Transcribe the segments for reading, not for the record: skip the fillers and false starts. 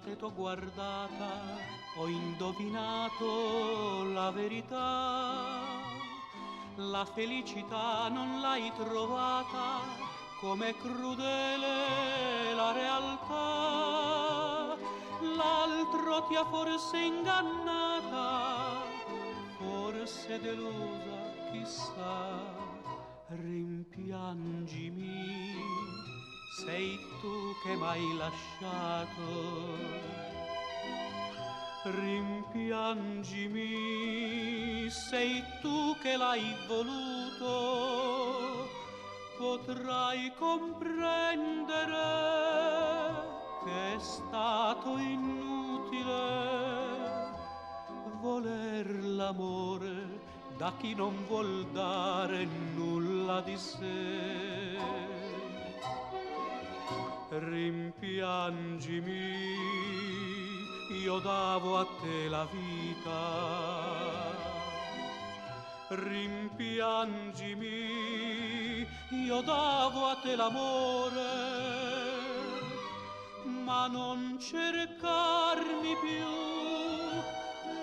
che t'ho guardata, ho indovinato la verità. La felicità non l'hai trovata, com'è crudele la realtà. L'altro ti ha forse ingannata, forse delusa, chissà. Rimpiangimi, sei tu che m'hai lasciato. Rimpiangimi, sei tu che l'hai voluto. Potrai comprendere che è stato inutile voler l'amore da chi non vuol dare nulla di sé. Rimpiangimi, io davo a te la vita. Rimpiangimi, io davo a te l'amore, ma non cercarmi più,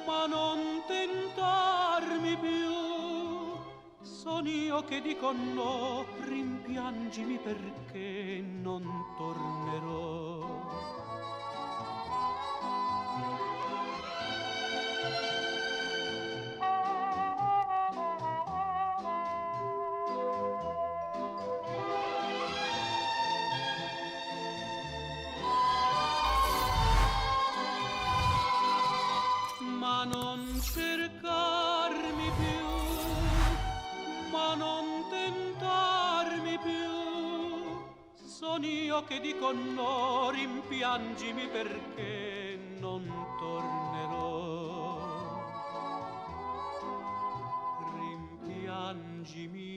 ma non tentarmi più. Son io che dico no, rimpiangimi perché non tornerò. Ma non cercarmi più, ma non tentarmi più. Son io che dico no, rimpiangimi perché non tornerò. Rimpiangimi.